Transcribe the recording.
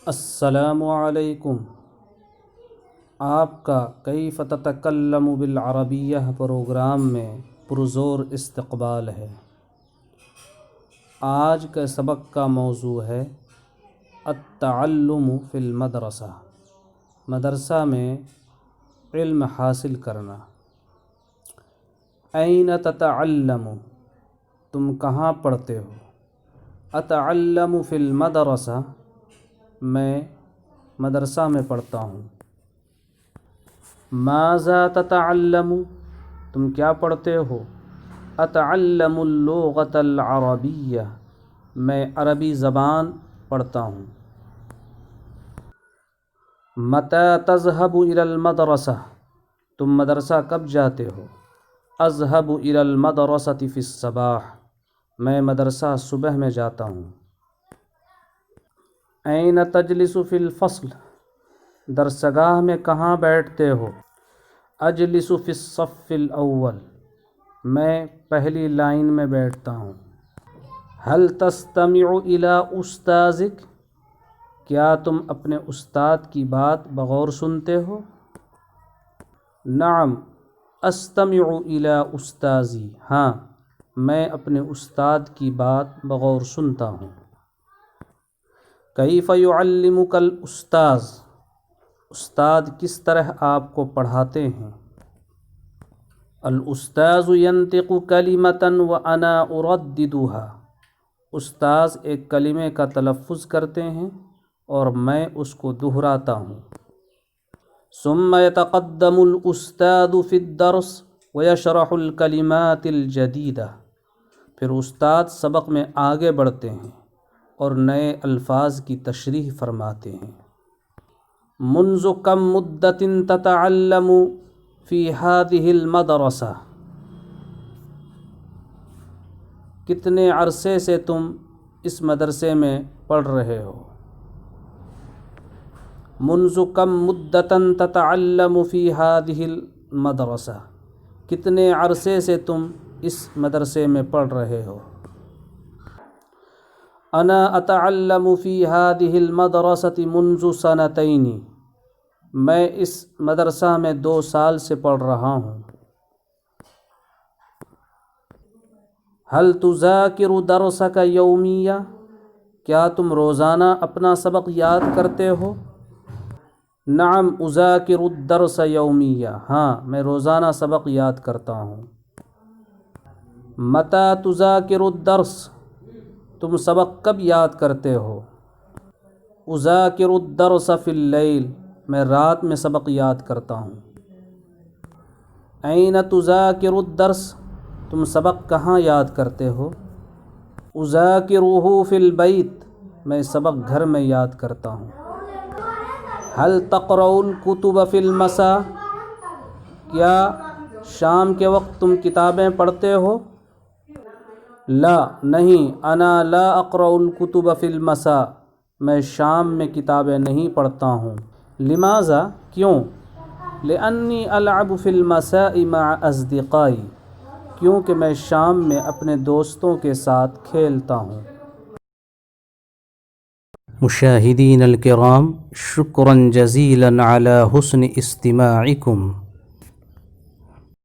السلام علیکم۔ آپ کا کیف تتکلم بالعربیہ پروگرام میں پرزور استقبال ہے۔ آج کے سبق کا موضوع ہے التعلم فی المدرسہ، مدرسہ میں علم حاصل کرنا۔ این تتعلم، تم کہاں پڑھتے ہو؟ اتعلم فی المدرسہ، میں مدرسہ میں پڑھتا ہوں۔ ماذا تتعلم، تم کیا پڑھتے ہو؟ اتعلم اللغۃ العربیہ، میں عربی زبان پڑھتا ہوں۔ متی تذهب الی المدرسہ، تم مدرسہ کب جاتے ہو؟ اذهب الی المدرسۃ فی الصباح، میں مدرسہ صبح میں جاتا ہوں۔ این تجلس فی الفصل، درسگاہ میں کہاں بیٹھتے ہو؟ اجلس فی الصف الاول، میں پہلی لائن میں بیٹھتا ہوں۔ هل تستمع الی استاذک، کیا تم اپنے استاد کی بات بغور سنتے ہو؟ نعم استمع الی استاذی، ہاں میں اپنے استاد کی بات بغور سنتا ہوں۔ کیف یعلمک الاستاذ، استاد کس طرح آپ کو پڑھاتے ہیں؟ الاستاذ ینطق کلمۃ وانا ارددها، استاذ ایک کلمے کا تلفظ کرتے ہیں اور میں اس کو دہراتا ہوں۔ ثم یتقدم الاستاذ فی الدرس ویشرح الکلمات الجدیدہ، پھر استاد سبق میں آگے بڑھتے ہیں اور نئے الفاظ کی تشریح فرماتے ہیں۔ منذ کم مدت تتعلم فی ہذہ المدرسہ، کتنے عرصے سے تم اس مدرسے میں پڑھ رہے ہو؟ منذ کم مدت تتعلم فی ہذہ المدرسہ، کتنے عرصے سے تم اس مدرسے میں پڑھ رہے ہو؟ انا اتعلم فی ہذہ المدرسۃ منذ سنتین، میں اس مدرسہ میں 2 سال سے پڑھ رہا ہوں۔ هل تذاکر درسک یومیہ، کیا تم روزانہ اپنا سبق یاد کرتے ہو؟ نعم اذاکر الدرس یومیہ، ہاں میں روزانہ سبق یاد کرتا ہوں۔ متی تذاکر الدرس، تم سبق کب یاد کرتے ہو؟ اذاکر الدرس فی اللیل، میں رات میں سبق یاد کرتا ہوں۔ این تذاکر الدرس، تم سبق کہاں یاد کرتے ہو؟ اذاکرہ فی البیت، میں سبق گھر میں یاد کرتا ہوں۔ هل تقرأ الکتب فی المساء، کیا شام کے وقت تم کتابیں پڑھتے ہو؟ لا نہیں، انا لا اقرأ الکتب فی المساء، میں شام میں کتابیں نہیں پڑھتا ہوں۔ لماذا، کیوں؟ لأنی العب فی المساء مع اصدقائی، کیونکہ میں شام میں اپنے دوستوں کے ساتھ کھیلتا ہوں۔ مشاہدین الکرام، شکرا جزیلا علی حسن استماعکم۔